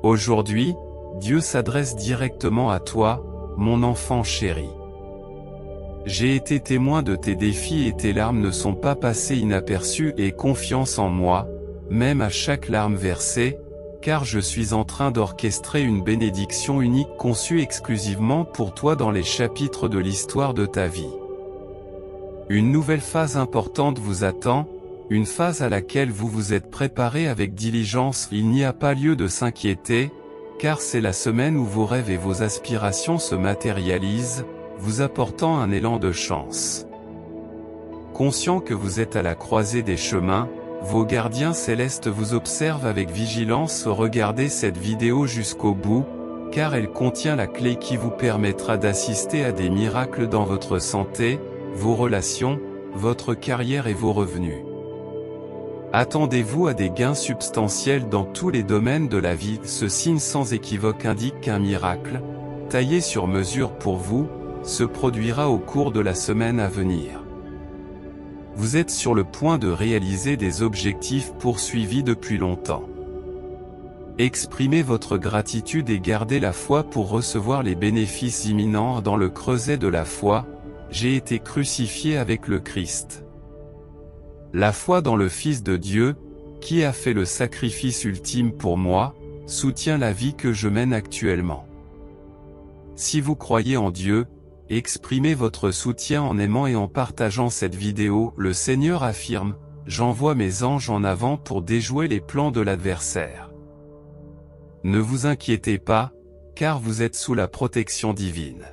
Aujourd'hui, Dieu s'adresse directement à toi, mon enfant chéri. J'ai été témoin de tes défis et tes larmes ne sont pas passées inaperçues et confiance en moi, même à chaque larme versée, car je suis en train d'orchestrer une bénédiction unique conçue exclusivement pour toi dans les chapitres de l'histoire de ta vie. Une nouvelle phase importante vous attend, une phase à laquelle vous vous êtes préparé avec diligence. Il n'y a pas lieu de s'inquiéter, car c'est la semaine où vos rêves et vos aspirations se matérialisent, vous apportant un élan de chance. Conscient que vous êtes à la croisée des chemins, vos gardiens célestes vous observent avec vigilance. Regardez cette vidéo jusqu'au bout, car elle contient la clé qui vous permettra d'assister à des miracles dans votre santé, vos relations, votre carrière et vos revenus. Attendez-vous à des gains substantiels dans tous les domaines de la vie. Ce signe sans équivoque indique qu'un miracle, taillé sur mesure pour vous, se produira au cours de la semaine à venir. Vous êtes sur le point de réaliser des objectifs poursuivis depuis longtemps. Exprimez votre gratitude et gardez la foi pour recevoir les bénéfices imminents. Dans le creuset de la foi, j'ai été crucifié avec le Christ. La foi dans le Fils de Dieu, qui a fait le sacrifice ultime pour moi, soutient la vie que je mène actuellement. Si vous croyez en Dieu, exprimez votre soutien en aimant et en partageant cette vidéo. Le Seigneur affirme, « J'envoie mes anges en avant pour déjouer les plans de l'adversaire. » Ne vous inquiétez pas, car vous êtes sous la protection divine.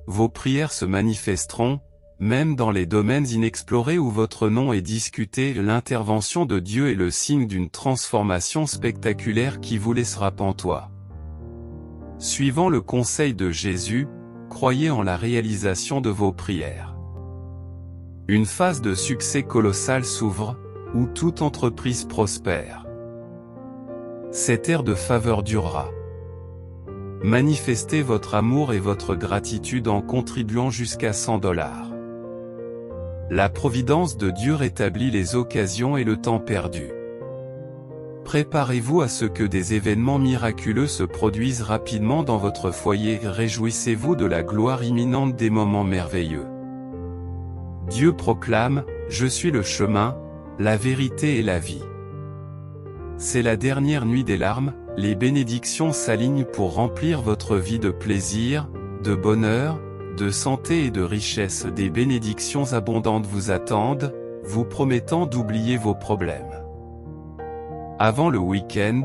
Vos prières se manifesteront, même dans les domaines inexplorés où votre nom est discuté. L'intervention de Dieu est le signe d'une transformation spectaculaire qui vous laissera pantois. Suivant le conseil de Jésus, croyez en la réalisation de vos prières. Une phase de succès colossal s'ouvre, où toute entreprise prospère. Cette ère de faveur durera. Manifestez votre amour et votre gratitude en contribuant jusqu'à $100. La providence de Dieu rétablit les occasions et le temps perdu. Préparez-vous à ce que des événements miraculeux se produisent rapidement dans votre foyer. Réjouissez-vous de la gloire imminente des moments merveilleux. Dieu proclame, « Je suis le chemin, la vérité et la vie. » C'est la dernière nuit des larmes, les bénédictions s'alignent pour remplir votre vie de plaisir, de bonheur, de santé et de richesse. Des bénédictions abondantes vous attendent, vous promettant d'oublier vos problèmes. Avant le week-end,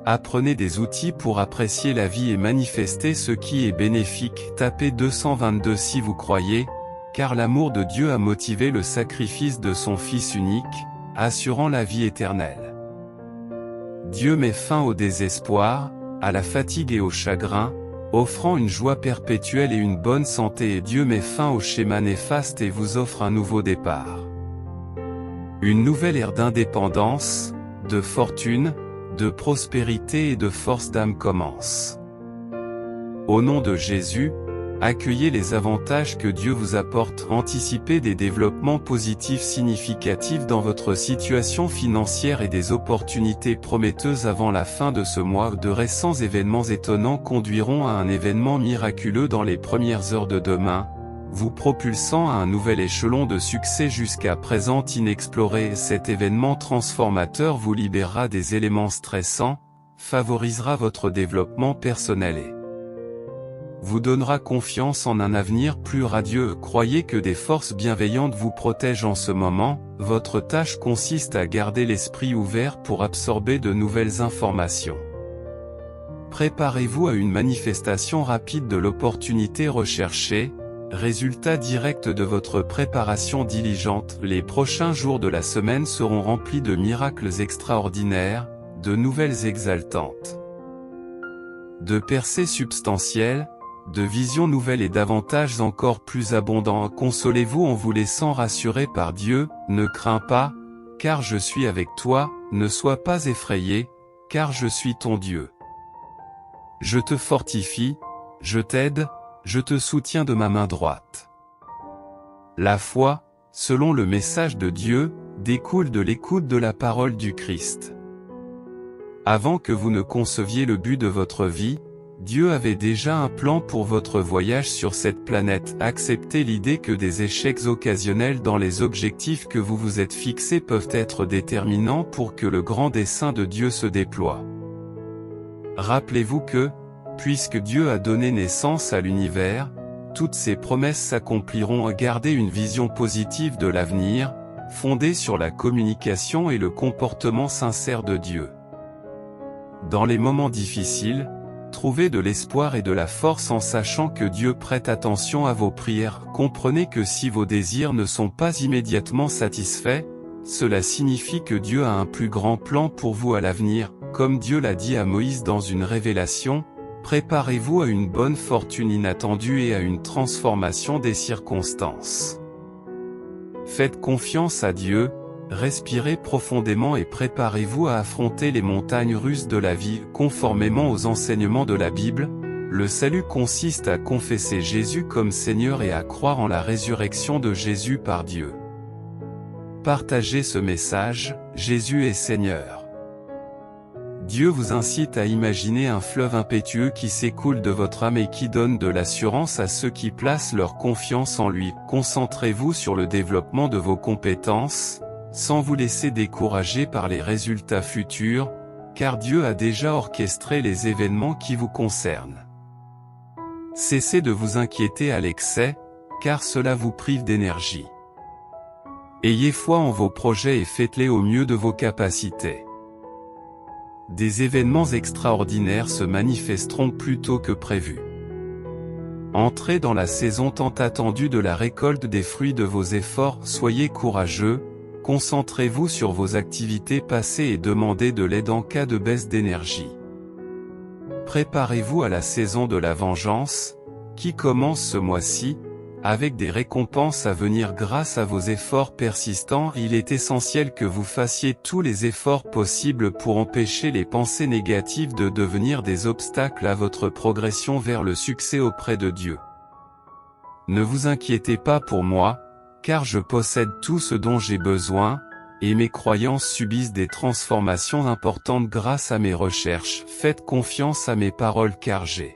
apprenez des outils pour apprécier la vie et manifester ce qui est bénéfique. Tapez 222 si vous croyez, car l'amour de Dieu a motivé le sacrifice de son Fils unique, assurant la vie éternelle. Dieu met fin au désespoir, à la fatigue et au chagrin, offrant une joie perpétuelle et une bonne santé. Et Dieu met fin au schéma néfaste et vous offre un nouveau départ. Une nouvelle ère d'indépendance, de fortune, de prospérité et de force d'âme commence. Au nom de Jésus, accueillez les avantages que Dieu vous apporte. Anticipez des développements positifs significatifs dans votre situation financière et des opportunités prometteuses avant la fin de ce mois. De récents événements étonnants conduiront à un événement miraculeux dans les premières heures de demain, vous propulsant à un nouvel échelon de succès jusqu'à présent inexploré. Cet événement transformateur vous libérera des éléments stressants, favorisera votre développement personnel et vous donnera confiance en un avenir plus radieux. Croyez que des forces bienveillantes vous protègent en ce moment. Votre tâche consiste à garder l'esprit ouvert pour absorber de nouvelles informations. Préparez-vous à une manifestation rapide de l'opportunité recherchée, résultat direct de votre préparation diligente. Les prochains jours de la semaine seront remplis de miracles extraordinaires, de nouvelles exaltantes, de percées substantielles, de visions nouvelles et d'avantages encore plus abondants. Consolez-vous en vous laissant rassurer par Dieu, ne crains pas, car je suis avec toi, ne sois pas effrayé, car je suis ton Dieu. Je te fortifie, je t'aide, je te soutiens de ma main droite. La foi, selon le message de Dieu, découle de l'écoute de la parole du Christ. Avant que vous ne conceviez le but de votre vie, Dieu avait déjà un plan pour votre voyage sur cette planète. Acceptez l'idée que des échecs occasionnels dans les objectifs que vous vous êtes fixés peuvent être déterminants pour que le grand dessein de Dieu se déploie. Rappelez-vous que, puisque Dieu a donné naissance à l'univers, toutes ses promesses s'accompliront. Gardez une vision positive de l'avenir, fondée sur la communication et le comportement sincère de Dieu. Dans les moments difficiles, trouvez de l'espoir et de la force en sachant que Dieu prête attention à vos prières. Comprenez que si vos désirs ne sont pas immédiatement satisfaits, cela signifie que Dieu a un plus grand plan pour vous à l'avenir. Comme Dieu l'a dit à Moïse dans une révélation, préparez-vous à une bonne fortune inattendue et à une transformation des circonstances. Faites confiance à Dieu, respirez profondément et préparez-vous à affronter les montagnes russes de la vie. Conformément aux enseignements de la Bible, le salut consiste à confesser Jésus comme Seigneur et à croire en la résurrection de Jésus par Dieu. Partagez ce message, Jésus est Seigneur. Dieu vous incite à imaginer un fleuve impétueux qui s'écoule de votre âme et qui donne de l'assurance à ceux qui placent leur confiance en lui. Concentrez-vous sur le développement de vos compétences, sans vous laisser décourager par les résultats futurs, car Dieu a déjà orchestré les événements qui vous concernent. Cessez de vous inquiéter à l'excès, car cela vous prive d'énergie. Ayez foi en vos projets et faites-les au mieux de vos capacités. Des événements extraordinaires se manifesteront plus tôt que prévu. Entrez dans la saison tant attendue de la récolte des fruits de vos efforts. Soyez courageux, concentrez-vous sur vos activités passées et demandez de l'aide en cas de baisse d'énergie. Préparez-vous à la saison de la vengeance, qui commence ce mois-ci, avec des récompenses à venir grâce à vos efforts persistants. Il est essentiel que vous fassiez tous les efforts possibles pour empêcher les pensées négatives de devenir des obstacles à votre progression vers le succès auprès de Dieu. Ne vous inquiétez pas pour moi, car je possède tout ce dont j'ai besoin, et mes croyances subissent des transformations importantes grâce à mes recherches. Faites confiance à mes paroles car j'ai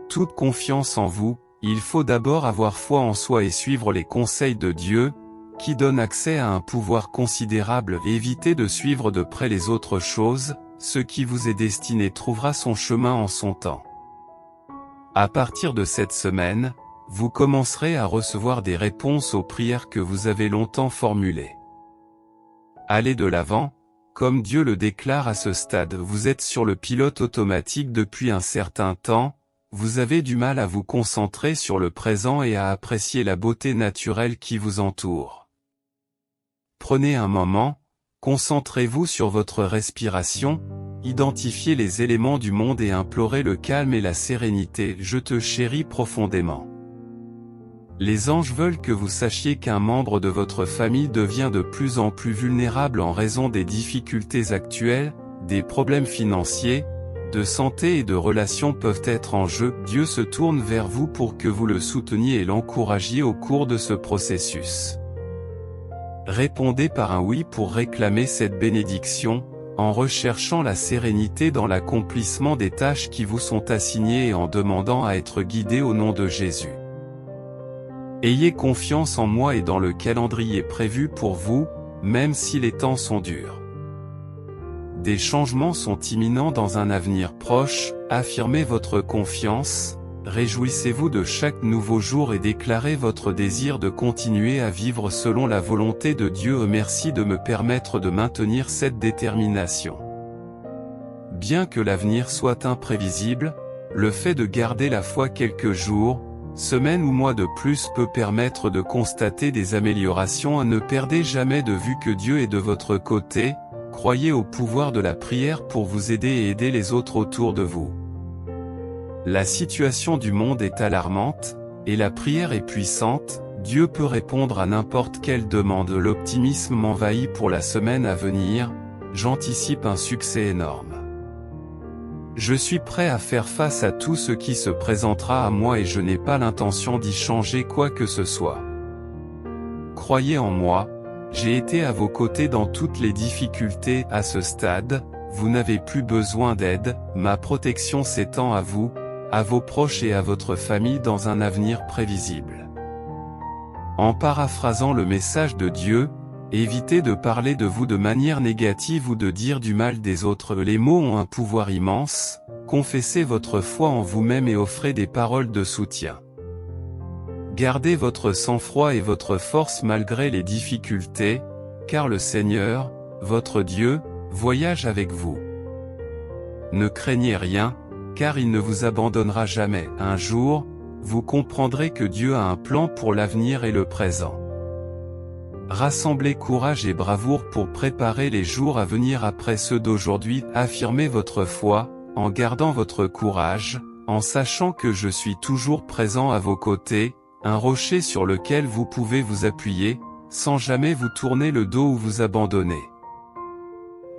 toute confiance en vous. Il faut d'abord avoir foi en soi et suivre les conseils de Dieu, qui donne accès à un pouvoir considérable. Évitez de suivre de près les autres choses, ce qui vous est destiné trouvera son chemin en son temps. À partir de cette semaine, vous commencerez à recevoir des réponses aux prières que vous avez longtemps formulées. Allez de l'avant, comme Dieu le déclare à ce stade. Vous êtes sur le pilote automatique depuis un certain temps. Vous avez du mal à vous concentrer sur le présent et à apprécier la beauté naturelle qui vous entoure. Prenez un moment, concentrez-vous sur votre respiration, identifiez les éléments du monde et implorez le calme et la sérénité. Je te chéris profondément. Les anges veulent que vous sachiez qu'un membre de votre famille devient de plus en plus vulnérable en raison des difficultés actuelles, des problèmes financiers, de santé et de relations peuvent être en jeu. Dieu se tourne vers vous pour que vous le souteniez et l'encouragiez au cours de ce processus. Répondez par un oui pour réclamer cette bénédiction, en recherchant la sérénité dans l'accomplissement des tâches qui vous sont assignées et en demandant à être guidé au nom de Jésus. Ayez confiance en moi et dans le calendrier prévu pour vous, même si les temps sont durs. Des changements sont imminents dans un avenir proche. Affirmez votre confiance, réjouissez-vous de chaque nouveau jour et déclarez votre désir de continuer à vivre selon la volonté de Dieu. Merci de me permettre de maintenir cette détermination. Bien que l'avenir soit imprévisible, le fait de garder la foi quelques jours, semaines ou mois de plus peut permettre de constater des améliorations. Ne perdez jamais de vue que Dieu est de votre côté. Croyez au pouvoir de la prière pour vous aider et aider les autres autour de vous. La situation du monde est alarmante, et la prière est puissante. Dieu peut répondre à n'importe quelle demande. L'optimisme m'envahit pour la semaine à venir, j'anticipe un succès énorme. Je suis prêt à faire face à tout ce qui se présentera à moi et je n'ai pas l'intention d'y changer quoi que ce soit. Croyez en moi. J'ai été à vos côtés dans toutes les difficultés. À ce stade, vous n'avez plus besoin d'aide, ma protection s'étend à vous, à vos proches et à votre famille dans un avenir prévisible. En paraphrasant le message de Dieu, évitez de parler de vous de manière négative ou de dire du mal des autres. Les mots ont un pouvoir immense, confessez votre foi en vous-même et offrez des paroles de soutien. Gardez votre sang-froid et votre force malgré les difficultés, car le Seigneur, votre Dieu, voyage avec vous. Ne craignez rien, car il ne vous abandonnera jamais. Un jour, vous comprendrez que Dieu a un plan pour l'avenir et le présent. Rassemblez courage et bravoure pour préparer les jours à venir après ceux d'aujourd'hui. Affirmez votre foi, en gardant votre courage, en sachant que je suis toujours présent à vos côtés, un rocher sur lequel vous pouvez vous appuyer, sans jamais vous tourner le dos ou vous abandonner.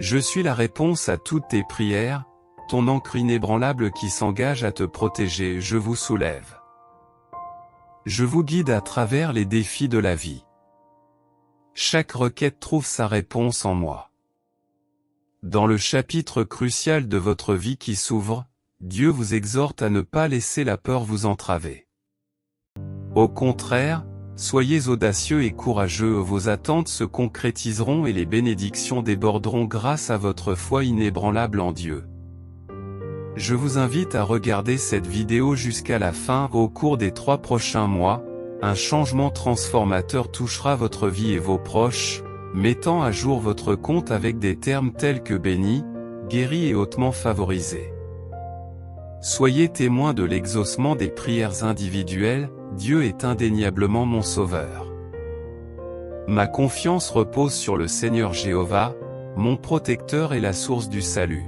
Je suis la réponse à toutes tes prières, ton ancre inébranlable qui s'engage à te protéger. Je vous soulève. Je vous guide à travers les défis de la vie. Chaque requête trouve sa réponse en moi. Dans le chapitre crucial de votre vie qui s'ouvre, Dieu vous exhorte à ne pas laisser la peur vous entraver. Au contraire, soyez audacieux et courageux, vos attentes se concrétiseront et les bénédictions déborderont grâce à votre foi inébranlable en Dieu. Je vous invite à regarder cette vidéo jusqu'à la fin. Au cours des 3 prochains mois, un changement transformateur touchera votre vie et vos proches, mettant à jour votre compte avec des termes tels que béni, guéri et hautement favorisé. Soyez témoins de l'exaucement des prières individuelles. Dieu est indéniablement mon sauveur. Ma confiance repose sur le Seigneur Jéhovah, mon protecteur et la source du salut.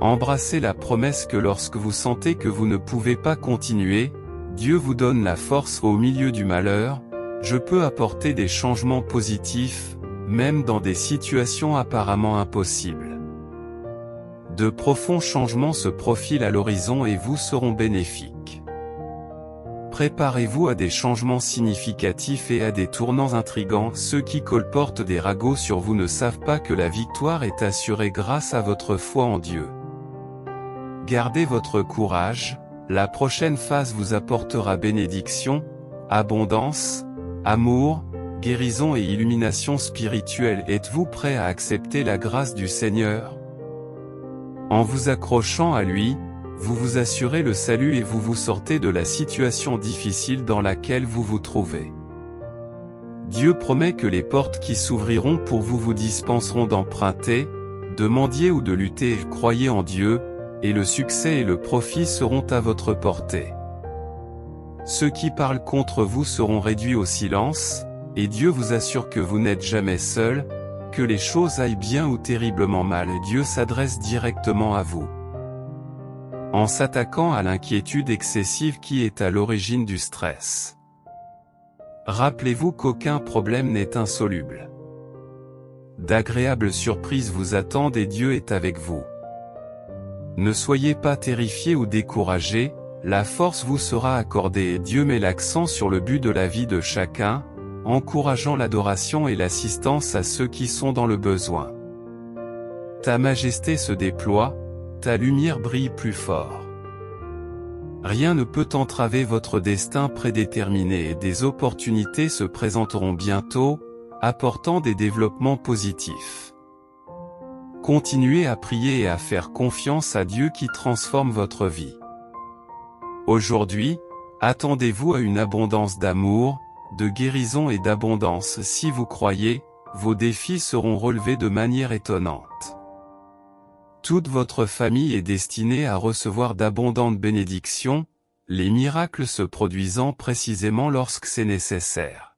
Embrassez la promesse que lorsque vous sentez que vous ne pouvez pas continuer, Dieu vous donne la force au milieu du malheur. Je peux apporter des changements positifs, même dans des situations apparemment impossibles. De profonds changements se profilent à l'horizon et vous seront bénéfiques. Préparez-vous à des changements significatifs et à des tournants intrigants. Ceux qui colportent des ragots sur vous ne savent pas que la victoire est assurée grâce à votre foi en Dieu. Gardez votre courage, la prochaine phase vous apportera bénédiction, abondance, amour, guérison et illumination spirituelle. Êtes-vous prêt à accepter la grâce du Seigneur? En vous accrochant à lui, vous vous assurez le salut et vous vous sortez de la situation difficile dans laquelle vous vous trouvez. Dieu promet que les portes qui s'ouvriront pour vous vous dispenseront d'emprunter, de mendier ou de lutter. Croyez en Dieu, et le succès et le profit seront à votre portée. Ceux qui parlent contre vous seront réduits au silence, et Dieu vous assure que vous n'êtes jamais seul, que les choses aillent bien ou terriblement mal. Dieu s'adresse directement à vous. En s'attaquant à l'inquiétude excessive qui est à l'origine du stress. Rappelez-vous qu'aucun problème n'est insoluble. D'agréables surprises vous attendent et Dieu est avec vous. Ne soyez pas terrifiés ou découragés, la force vous sera accordée et Dieu met l'accent sur le but de la vie de chacun, encourageant l'adoration et l'assistance à ceux qui sont dans le besoin. Ta majesté se déploie, ta lumière brille plus fort. Rien ne peut entraver votre destin prédéterminé et des opportunités se présenteront bientôt, apportant des développements positifs. Continuez à prier et à faire confiance à Dieu qui transforme votre vie. Aujourd'hui, attendez-vous à une abondance d'amour, de guérison et d'abondance. Si vous croyez, vos défis seront relevés de manière étonnante. Toute votre famille est destinée à recevoir d'abondantes bénédictions, les miracles se produisant précisément lorsque c'est nécessaire.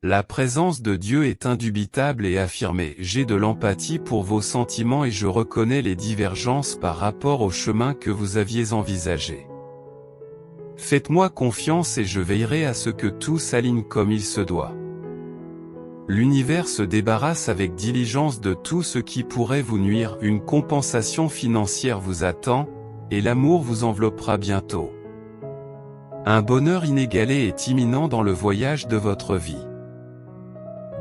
La présence de Dieu est indubitable et affirmée. J'ai de l'empathie pour vos sentiments et je reconnais les divergences par rapport au chemin que vous aviez envisagé. Faites-moi confiance et je veillerai à ce que tout s'aligne comme il se doit. L'univers se débarrasse avec diligence de tout ce qui pourrait vous nuire. Une compensation financière vous attend, et l'amour vous enveloppera bientôt. Un bonheur inégalé est imminent dans le voyage de votre vie.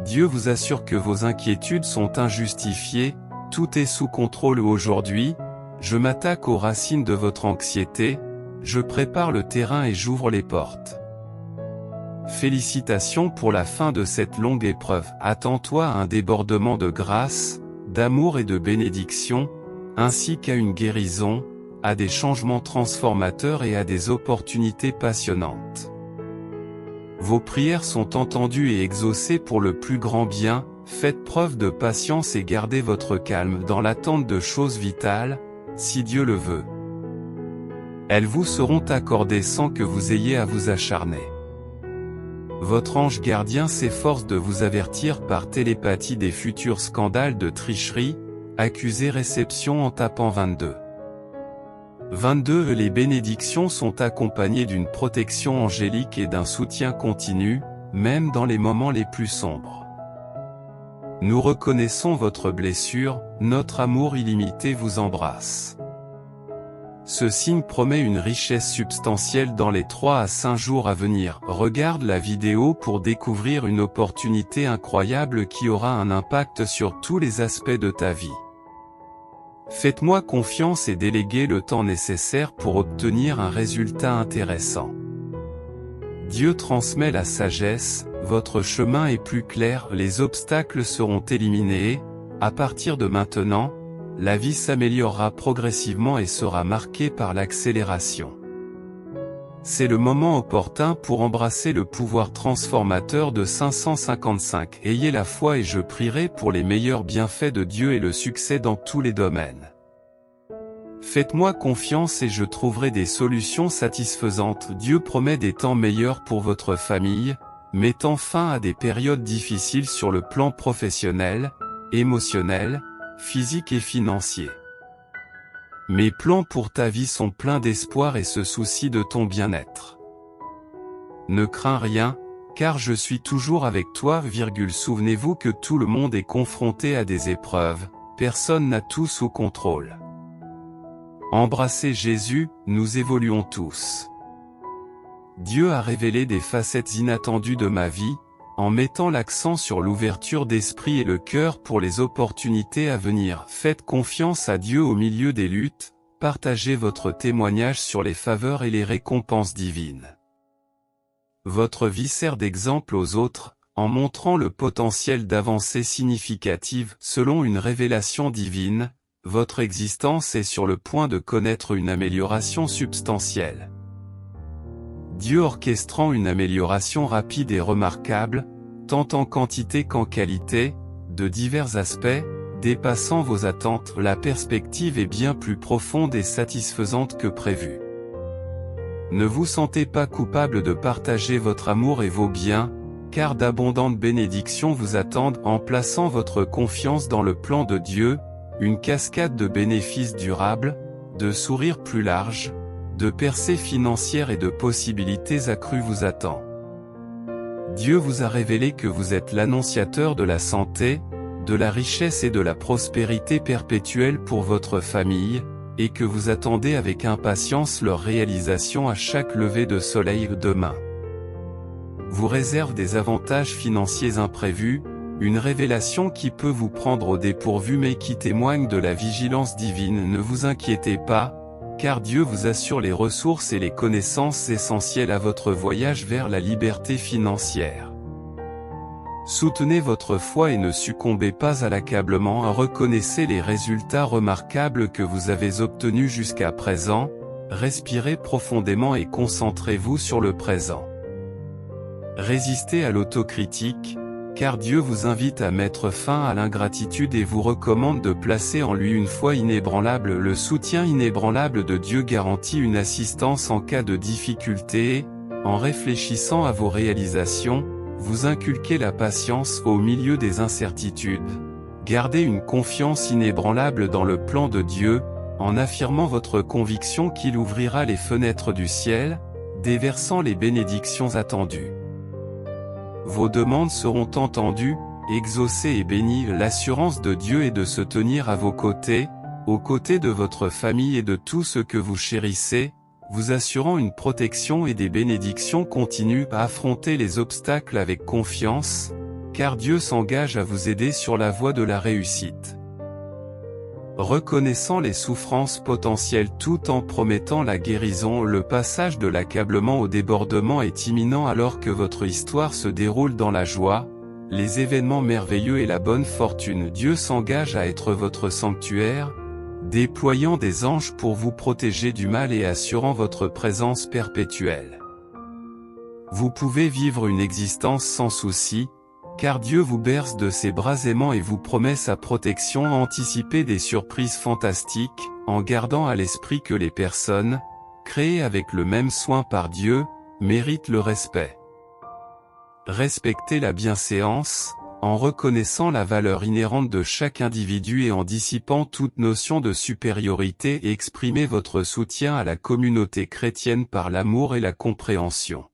Dieu vous assure que vos inquiétudes sont injustifiées, Tout est sous contrôle aujourd'hui, je m'attaque aux racines de votre anxiété, je prépare le terrain et j'ouvre les portes. Félicitations pour la fin de cette longue épreuve. Attends-toi à un débordement de grâce, d'amour et de bénédiction, ainsi qu'à une guérison, à des changements transformateurs et à des opportunités passionnantes. Vos prières sont entendues et exaucées pour le plus grand bien, faites preuve de patience et gardez votre calme dans l'attente de choses vitales, si Dieu le veut. Elles vous seront accordées sans que vous ayez à vous acharner. Votre ange gardien s'efforce de vous avertir par télépathie des futurs scandales de tricherie, accusez réception en tapant 22. 22. Les bénédictions sont accompagnées d'une protection angélique et d'un soutien continu, même dans les moments les plus sombres. Nous reconnaissons votre blessure, notre amour illimité vous embrasse. Ce signe promet une richesse substantielle dans les 3 à 5 jours à venir. Regarde la vidéo pour découvrir une opportunité incroyable qui aura un impact sur tous les aspects de ta vie. Faites-moi confiance et déléguez le temps nécessaire pour obtenir un résultat intéressant. Dieu transmet la sagesse, votre chemin est plus clair, les obstacles seront éliminés, à partir de maintenant, la vie s'améliorera progressivement et sera marquée par l'accélération. C'est le moment opportun pour embrasser le pouvoir transformateur de 555. Ayez la foi et je prierai pour les meilleurs bienfaits de Dieu et le succès dans tous les domaines. Faites-moi confiance et je trouverai des solutions satisfaisantes. Dieu promet des temps meilleurs pour votre famille, mettant fin à des périodes difficiles sur le plan professionnel, émotionnel, physique et financier. Mes plans pour ta vie sont pleins d'espoir et se soucient de ton bien-être. Ne crains rien, car je suis toujours avec toi. Souvenez-vous que tout le monde est confronté à des épreuves, personne n'a tout sous contrôle. Embrassez Jésus, nous évoluons tous. Dieu a révélé des facettes inattendues de ma vie, en mettant l'accent sur l'ouverture d'esprit et le cœur pour les opportunités à venir. Faites confiance à Dieu au milieu des luttes, partagez votre témoignage sur les faveurs et les récompenses divines. Votre vie sert d'exemple aux autres, en montrant le potentiel d'avancées significatives. Selon une révélation divine, votre existence est sur le point de connaître une amélioration substantielle. Dieu orchestrant une amélioration rapide et remarquable, tant en quantité qu'en qualité, de divers aspects, dépassant vos attentes. La perspective est bien plus profonde et satisfaisante que prévu. Ne vous sentez pas coupable de partager votre amour et vos biens, car d'abondantes bénédictions vous attendent en plaçant votre confiance dans le plan de Dieu, une cascade de bénéfices durables, de sourires plus larges, de percées financières et de possibilités accrues vous attend. Dieu vous a révélé que vous êtes l'annonciateur de la santé, de la richesse et de la prospérité perpétuelle pour votre famille, et que vous attendez avec impatience leur réalisation à chaque lever de soleil demain. Vous réserve des avantages financiers imprévus, une révélation qui peut vous prendre au dépourvu mais qui témoigne de la vigilance divine. Ne vous inquiétez pas, car Dieu vous assure les ressources et les connaissances essentielles à votre voyage vers la liberté financière. Soutenez votre foi et ne succombez pas à l'accablement. Reconnaissez les résultats remarquables que vous avez obtenus jusqu'à présent, respirez profondément et concentrez-vous sur le présent. Résistez à l'autocritique, car Dieu vous invite à mettre fin à l'ingratitude et vous recommande de placer en lui une foi inébranlable. Le soutien inébranlable de Dieu garantit une assistance en cas de difficulté et, en réfléchissant à vos réalisations, vous inculquez la patience au milieu des incertitudes. Gardez une confiance inébranlable dans le plan de Dieu, en affirmant votre conviction qu'il ouvrira les fenêtres du ciel, déversant les bénédictions attendues. Vos demandes seront entendues, exaucées et bénies. L'assurance de Dieu est de se tenir à vos côtés, aux côtés de votre famille et de tout ce que vous chérissez, vous assurant une protection et des bénédictions continues. À affronter les obstacles avec confiance, car Dieu s'engage à vous aider sur la voie de la réussite. Reconnaissant les souffrances potentielles tout en promettant la guérison, le passage de l'accablement au débordement est imminent alors que votre histoire se déroule dans la joie, les événements merveilleux et la bonne fortune. Dieu s'engage à être votre sanctuaire, déployant des anges pour vous protéger du mal et assurant votre présence perpétuelle. Vous pouvez vivre une existence sans souci, car Dieu vous berce de ses bras aimants et vous promet sa protection. Anticipez des surprises fantastiques, en gardant à l'esprit que les personnes, créées avec le même soin par Dieu, méritent le respect. Respectez la bienséance, en reconnaissant la valeur inhérente de chaque individu et en dissipant toute notion de supériorité, et exprimez votre soutien à la communauté chrétienne par l'amour et la compréhension.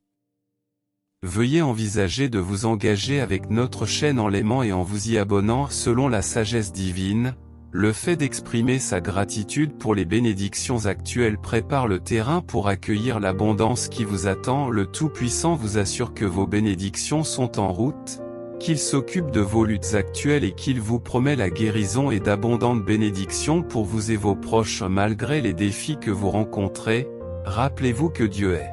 Veuillez envisager de vous engager avec notre chaîne en l'aimant et en vous y abonnant. Selon la sagesse divine, le fait d'exprimer sa gratitude pour les bénédictions actuelles prépare le terrain pour accueillir l'abondance qui vous attend. Le Tout-Puissant vous assure que vos bénédictions sont en route, qu'il s'occupe de vos luttes actuelles et qu'il vous promet la guérison et d'abondantes bénédictions pour vous et vos proches malgré les défis que vous rencontrez. Rappelez-vous que Dieu est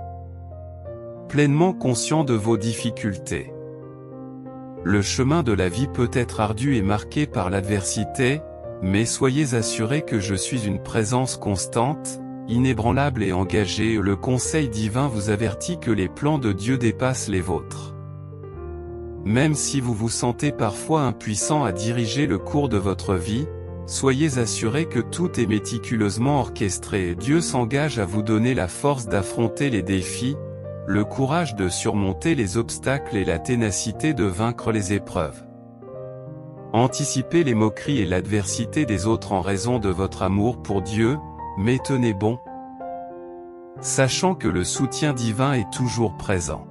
pleinement conscient de vos difficultés. Le chemin de la vie peut être ardu et marqué par l'adversité, mais soyez assurés que je suis une présence constante, inébranlable et engagée. Le conseil divin vous avertit que les plans de Dieu dépassent les vôtres. Même si vous vous sentez parfois impuissant à diriger le cours de votre vie, soyez assurés que tout est méticuleusement orchestré. Dieu s'engage à vous donner la force d'affronter les défis, le courage de surmonter les obstacles et la ténacité de vaincre les épreuves. Anticipez les moqueries et l'adversité des autres en raison de votre amour pour Dieu, mais tenez bon, sachant que le soutien divin est toujours présent.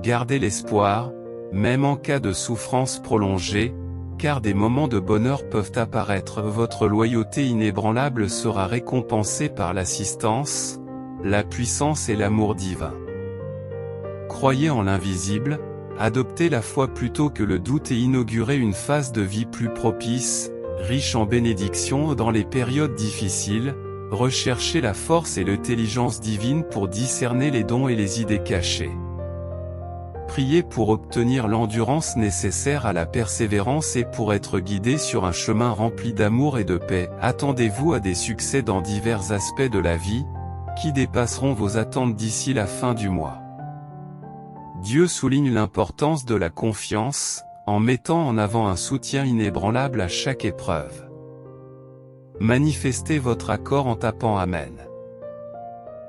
Gardez l'espoir, même en cas de souffrance prolongée, car des moments de bonheur peuvent apparaître. Votre loyauté inébranlable sera récompensée par l'assistance, la puissance et l'amour divin. Croyez en l'invisible, adoptez la foi plutôt que le doute et inaugurez une phase de vie plus propice, riche en bénédictions dans les périodes difficiles. Recherchez la force et l'intelligence divine pour discerner les dons et les idées cachées. Priez pour obtenir l'endurance nécessaire à la persévérance et pour être guidé sur un chemin rempli d'amour et de paix. Attendez-vous à des succès dans divers aspects de la vie, qui dépasseront vos attentes d'ici la fin du mois. Dieu souligne l'importance de la confiance, en mettant en avant un soutien inébranlable à chaque épreuve. Manifestez votre accord en tapant Amen.